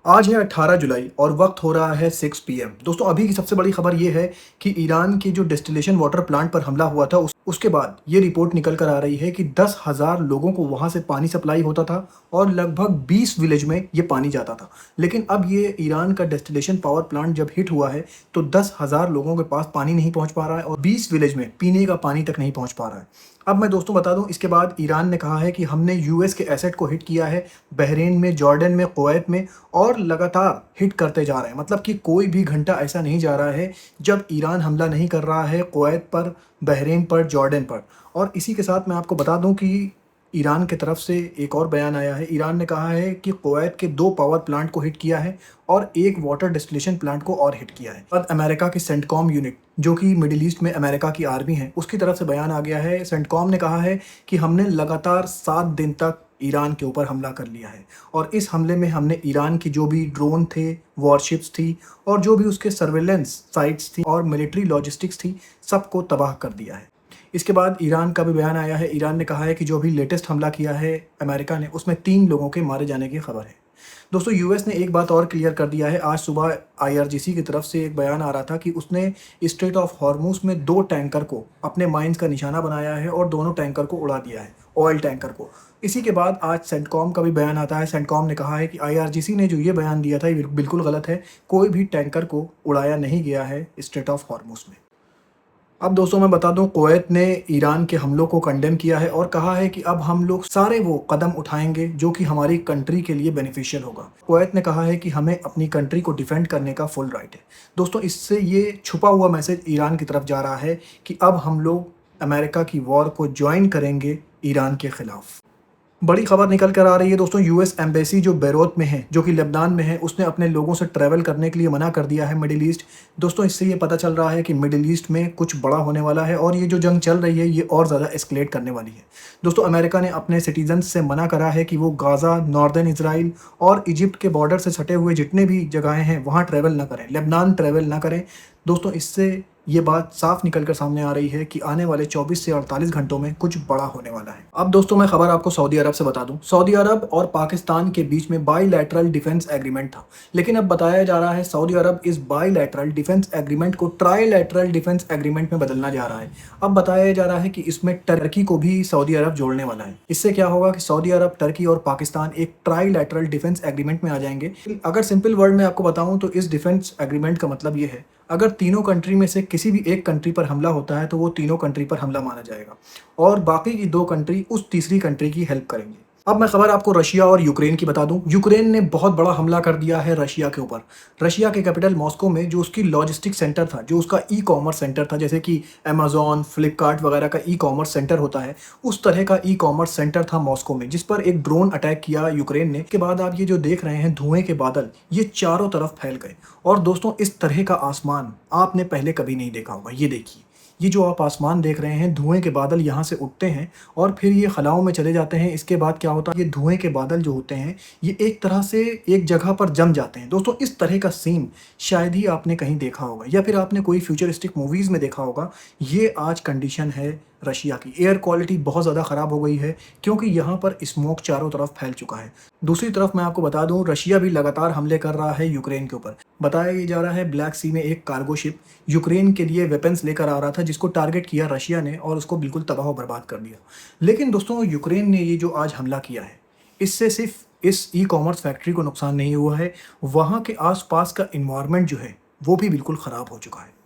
आज है 18 जुलाई और वक्त हो रहा है 6 पीएम। दोस्तों अभी की सबसे बड़ी खबर ये है कि ईरान के जो डिस्टिलेशन वाटर प्लांट पर हमला हुआ था उसके बाद ये रिपोर्ट निकल कर आ रही है कि 10,000 लोगों को वहाँ से पानी सप्लाई होता था और लगभग 20 विलेज में ये पानी जाता था। लेकिन अब ये ईरान का डिस्टिलेशन पावर प्लांट जब हिट हुआ है तो 10,000 लोगों के पास पानी नहीं पहुँच पा रहा है और 20 विलेज में पीने का पानी तक नहीं पहुँच पा रहा है। अब मैं दोस्तों बता दूं, इसके बाद ईरान ने कहा है कि हमने यूएस के एसेट को हिट किया है, बहरीन में, जॉर्डन में, कुवैत में, और लगातार हिट करते जा रहे हैं। मतलब कि कोई भी घंटा ऐसा नहीं जा रहा है जब ईरान हमला नहीं कर रहा है कुवैत पर, बहरीन पर, जॉर्डन पर। और इसी के साथ मैं आपको बता दूं कि ईरान की तरफ से एक और बयान आया है। ईरान ने कहा है कि कुवैत के 2 पावर प्लांट को हिट किया है और एक वाटर डिस्टिलेशन प्लांट को और हिट किया है। और अमेरिका की सेंटकॉम यूनिट, जो कि मिडिल ईस्ट में अमेरिका की आर्मी है, उसकी तरफ से बयान आ गया है। सेंटकॉम ने कहा है कि हमने लगातार 7 दिन तक ईरान के ऊपर हमला कर लिया है और इस हमले में हमने ईरान की जो भी ड्रोन थे, वॉरशिप्स थी और जो भी उसके सर्वेलेंस साइट्स थी और मिलिट्री लॉजिस्टिक्स थी, सबको तबाह कर दिया है। इसके बाद ईरान का भी बयान आया है। ईरान ने कहा है कि जो भी लेटेस्ट हमला किया है अमेरिका ने, उसमें 3 लोगों के मारे जाने की खबर है। दोस्तों यूएस ने एक बात और क्लियर कर दिया है। आज सुबह आईआरजीसी की तरफ से एक बयान आ रहा था कि उसने स्ट्रेट ऑफ हॉर्मुज में 2 टैंकर को अपने माइंस का निशाना बनाया है और दोनों टैंकर को उड़ा दिया है, ऑयल टैंकर को। इसी के बाद आज सेंटकॉम का भी बयान आता है। सेंटकॉम ने कहा है कि आईआरजीसी ने जो ये बयान दिया था ये बिल्कुल गलत है, कोई भी टैंकर को उड़ाया नहीं गया है स्ट्रेट ऑफ हॉर्मुज में। अब दोस्तों मैं बता दूं, कुवैत ने ईरान के हमलों को कंडेम किया है और कहा है कि अब हम लोग सारे वो कदम उठाएंगे जो कि हमारी कंट्री के लिए बेनिफिशियल होगा। कुवैत ने कहा है कि हमें अपनी कंट्री को डिफेंड करने का फुल राइट है। दोस्तों इससे ये छुपा हुआ मैसेज ईरान की तरफ जा रहा है कि अब हम लोग अमेरिका की वॉर को ज्वाइन करेंगे ईरान के खिलाफ। बड़ी खबर निकल कर आ रही है दोस्तों, यूएस एम्बेसी जो बेरूत में है, जो कि लेबनान में है, उसने अपने लोगों से ट्रैवल करने के लिए मना कर दिया है मिडिल ईस्ट। दोस्तों इससे ये पता चल रहा है कि मिडिल ईस्ट में कुछ बड़ा होने वाला है और ये जो जंग चल रही है ये और ज़्यादा एस्केलेट करने वाली है। दोस्तों अमेरिका ने अपने सिटीजन्स से मना करा है कि वो गाज़ा, नॉर्दर्न इसराइल और इजिप्ट के बॉर्डर से सटे हुए जितने भी जगहें हैं वहाँ ट्रैवल ना करें, लेबनान ट्रैवल ना करें। दोस्तों इससे ये बात साफ निकल कर सामने आ रही है कि आने वाले 24 से 48 घंटों में कुछ बड़ा होने वाला है। अब दोस्तों मैं खबर आपको सऊदी अरब से बता दूं। सऊदी अरब और पाकिस्तान के बीच में बाईलैटरल डिफेंस एग्रीमेंट था, लेकिन अब बताया जा रहा है सऊदी अरब इस बाईलैटरल डिफेंस एग्रीमेंट को ट्राईलैटरल डिफेंस एग्रीमेंट में बदलना जा रहा है। अब बताया जा रहा है कि इसमें टर्की को भी सऊदी अरब जोड़ने वाला है। इससे क्या होगा कि सऊदी अरब, टर्की और पाकिस्तान एक ट्राईलैटरल डिफेंस एग्रीमेंट में आ जाएंगे। अगर सिंपल वर्ड में आपको बताऊं तो इस डिफेंस एग्रीमेंट का मतलब ये है, अगर तीनों कंट्री में से किसी भी एक कंट्री पर हमला होता है तो वो तीनों कंट्री पर हमला माना जाएगा और बाकी की 2 कंट्री उस तीसरी कंट्री की हेल्प करेंगे। अब मैं खबर आपको रशिया और यूक्रेन की बता दूं। यूक्रेन ने बहुत बड़ा हमला कर दिया है रशिया के ऊपर। रशिया के कैपिटल मॉस्को में जो उसकी लॉजिस्टिक सेंटर था, जो उसका ई कॉमर्स सेंटर था, जैसे कि अमेजोन, फ्लिपकार्ट वगैरह का ई कॉमर्स सेंटर होता है, उस तरह का ई कॉमर्स सेंटर था मॉस्को में, जिस पर एक ड्रोन अटैक किया यूक्रेन ने। इसके बाद आप ये जो देख रहे हैं धुएं के बादल, ये चारों तरफ फैल गए। और दोस्तों इस तरह का आसमान आपने पहले कभी नहीं देखा होगा। ये देखिए, ये जो आप आसमान देख रहे हैं, धुएं के बादल यहाँ से उठते हैं और फिर ये खलाओं में चले जाते हैं। इसके बाद क्या होता है, ये धुएं के बादल जो होते हैं ये एक तरह से एक जगह पर जम जाते हैं। दोस्तों इस तरह का सीन शायद ही आपने कहीं देखा होगा या फिर आपने कोई फ्यूचरिस्टिक मूवीज़ में देखा होगा। ये आज कंडीशन है रशिया की। एयर क्वालिटी बहुत ज़्यादा ख़राब हो गई है क्योंकि यहाँ पर स्मोक चारों तरफ फैल चुका है। दूसरी तरफ मैं आपको बता दूं, रशिया भी लगातार हमले कर रहा है यूक्रेन के ऊपर। बताया ये जा रहा है ब्लैक सी में एक कार्गो शिप यूक्रेन के लिए वेपन्स लेकर आ रहा था, जिसको टारगेट किया रशिया ने और उसको बिल्कुल तबाह और बर्बाद कर दिया। लेकिन दोस्तों यूक्रेन ने ये जो आज हमला किया है, इससे सिर्फ इस ई कॉमर्स फैक्ट्री को नुकसान नहीं हुआ है, वहाँ के आसपास का इन्वायरमेंट जो है वो भी बिल्कुल ख़राब हो चुका है।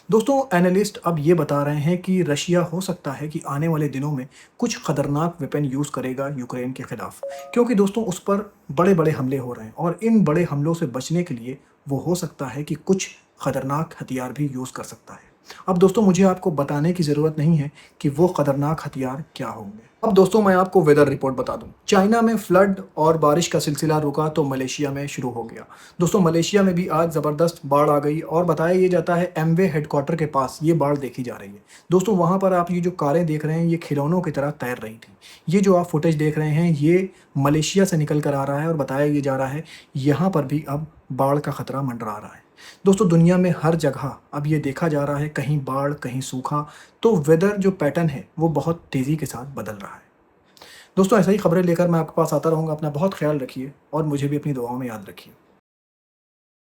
दोस्तों एनालिस्ट अब ये बता रहे हैं कि रशिया हो सकता है कि आने वाले दिनों में कुछ खतरनाक वेपन यूज़ करेगा यूक्रेन के खिलाफ, क्योंकि दोस्तों उस पर बड़े बड़े हमले हो रहे हैं और इन बड़े हमलों से बचने के लिए वो हो सकता है कि कुछ खतरनाक हथियार भी यूज़ कर सकता है। अब दोस्तों मुझे आपको बताने की ज़रूरत नहीं है कि वो खतरनाक हथियार क्या होंगे। अब दोस्तों मैं आपको वेदर रिपोर्ट बता दूं। चाइना में फ्लड और बारिश का सिलसिला रुका तो मलेशिया में शुरू हो गया। दोस्तों मलेशिया में भी आज ज़बरदस्त बाढ़ आ गई और बताया ये जाता है एमवे हेडक्वार्टर के पास ये बाढ़ देखी जा रही है। दोस्तों वहाँ पर आप ये जो कारें देख रहे हैं ये खिलौनों की तरह तैर रही थी। ये जो आप फुटेज देख रहे हैं ये मलेशिया से निकल कर आ रहा है और बताया ये जा रहा है यहाँ पर भी अब बाढ़ का खतरा मंडरा रहा है। दोस्तों दुनिया में हर जगह अब ये देखा जा रहा है, कहीं बाढ़ कहीं सूखा, तो वेदर जो पैटर्न है वो बहुत तेज़ी के साथ बदल रहा है। दोस्तों ऐसा ही खबरें लेकर मैं आपके पास आता रहूँगा। अपना बहुत ख्याल रखिए और मुझे भी अपनी दुआओं में याद रखिए।